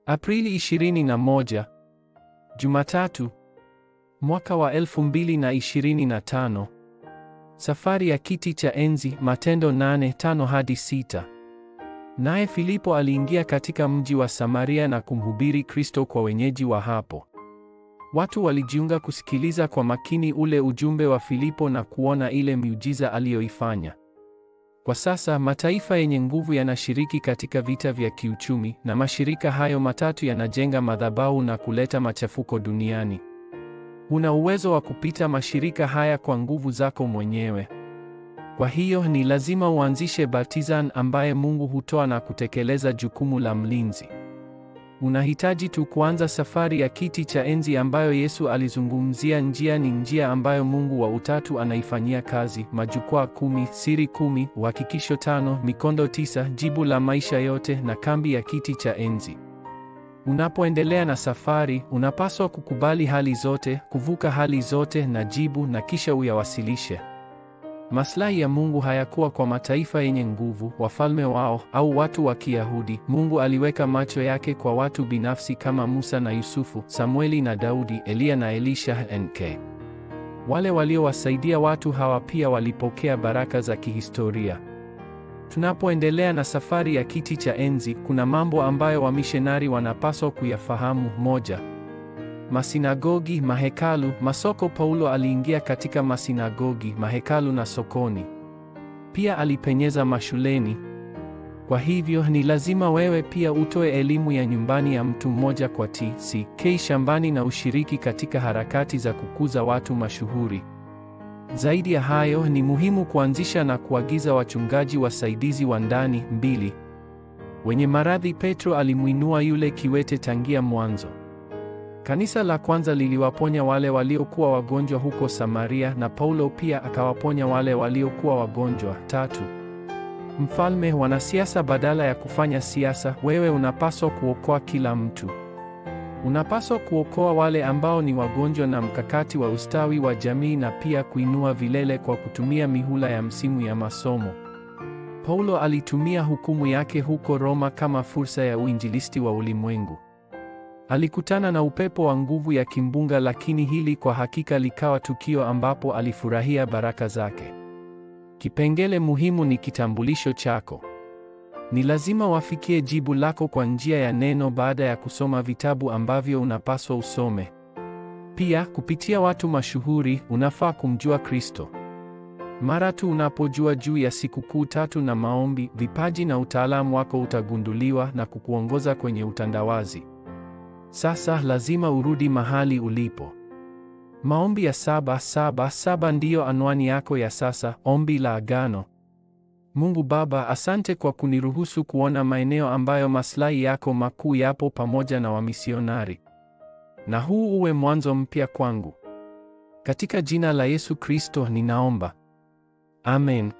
Aprili 21, Jumatatu, mwaka wa 2025. Safari ya kiti cha enzi, Matendo 8:5 hadi 6. Naye Filipo aliingia katika mji wa Samaria na kumhubiri Kristo kwa wenyeji wa hapo. Watu walijiunga kusikiliza kwa makini ule ujumbe wa Filipo na kuona ile miujiza aliyoifanya. Kwa sasa mataifa yenye nguvu yanashiriki katika vita vya kiuchumi, na mashirika hayo matatu yanajenga madhabahu na kuleta machafuko duniani. Una uwezo wa kupita mashirika haya kwa nguvu zako mwenyewe. Kwa hiyo ni lazima uanzishe Baptizan ambaye Mungu hutoa na kutekeleza jukumu la mlinzi. Unahitaji tu kuanza safari ya kiti cha enzi ambayo Yesu alizungumzia. Njia ni njia ambayo Mungu wa Utatu anaifanyia kazi: majukwaa 10, siri 10, uhakikisho 5, mikondo 9, jibu la maisha yote na kambi ya kiti cha enzi. Unapoendelea na safari, unapaswa kukubali hali zote, kuvuka hali zote na jibu, na kisha uyawasilishe. Maslahi ya Mungu hayakuwa kwa mataifa yenye nguvu, wafalme wao, au watu wa Kiyahudi. Mungu aliweka macho yake kwa watu binafsi kama Musa na Yusufu, Samueli na Daudi, Eliya na Elisha nk. Wale waliowasaidia watu hawa pia walipokea baraka za kihistoria. Tunapoendelea na safari ya kiti cha enzi, kuna mambo ambayo wamishonari wanapaswa kuyafahamu. Moja, masinagogi, mahekalu, masoko. Paulo aliingia katika masinagogi, mahekalu na sokoni. Pia alipenyeza mashuleni. Kwa hivyo ni lazima wewe pia utoe elimu ya nyumbani ya mtu mmoja kwa TCK shambani na ushiriki katika harakati za kukuza watu mashuhuri. Zaidi ya hayo, ni muhimu kuanzisha na kuagiza wachungaji wasaidizi wa ndani. 2. Wenye maradhi. Petro alimuinua yule kiwete tangia mwanzo. Kanisa la kwanza liliwaponya wale waliokuwa wagonjwa huko Samaria, na Paulo pia akawaponya wale waliokuwa wagonjwa. 3. Mfalme. Wanasiasa badala ya kufanya siasa, wewe unapaswa kuokoa kila mtu. Unapaswa kuokoa wale ambao ni wagonjwa na mkakati wa ustawi wa jamii, na pia kuinua vilele kwa kutumia mihula ya msimu ya masomo. Paulo alitumia hukumu yake huko Roma kama fursa ya uinjilisti wa ulimwengu. Alikutana na upepo wa nguvu ya kimbunga, lakini hili kwa hakika likawa tukio ambapo alifurahia baraka zake. Kipengele muhimu ni kitambulisho chako. Ni lazima wafikie jibu lako kwa njia ya neno baada ya kusoma vitabu ambavyo unapaswa usome. Pia, kupitia watu mashuhuri, unafaa kumjua Kristo. Mara tu unapojua juu ya sikukuu 3 na maombi, vipaji na utaalamu wako utagunduliwa na kukuongoza kwenye utandawazi. Sasa lazima urudi mahali ulipo. Maombi ya 777 ndiyo anwani yako ya sasa, ombi la agano. Mungu Baba, asante kwa kuniruhusu kuona maeneo ambayo maslahi yako makuu yapo pamoja na wamisionari. Na huu uwe mwanzo mpya kwangu. Katika jina la Yesu Kristo ninaomba. Amen.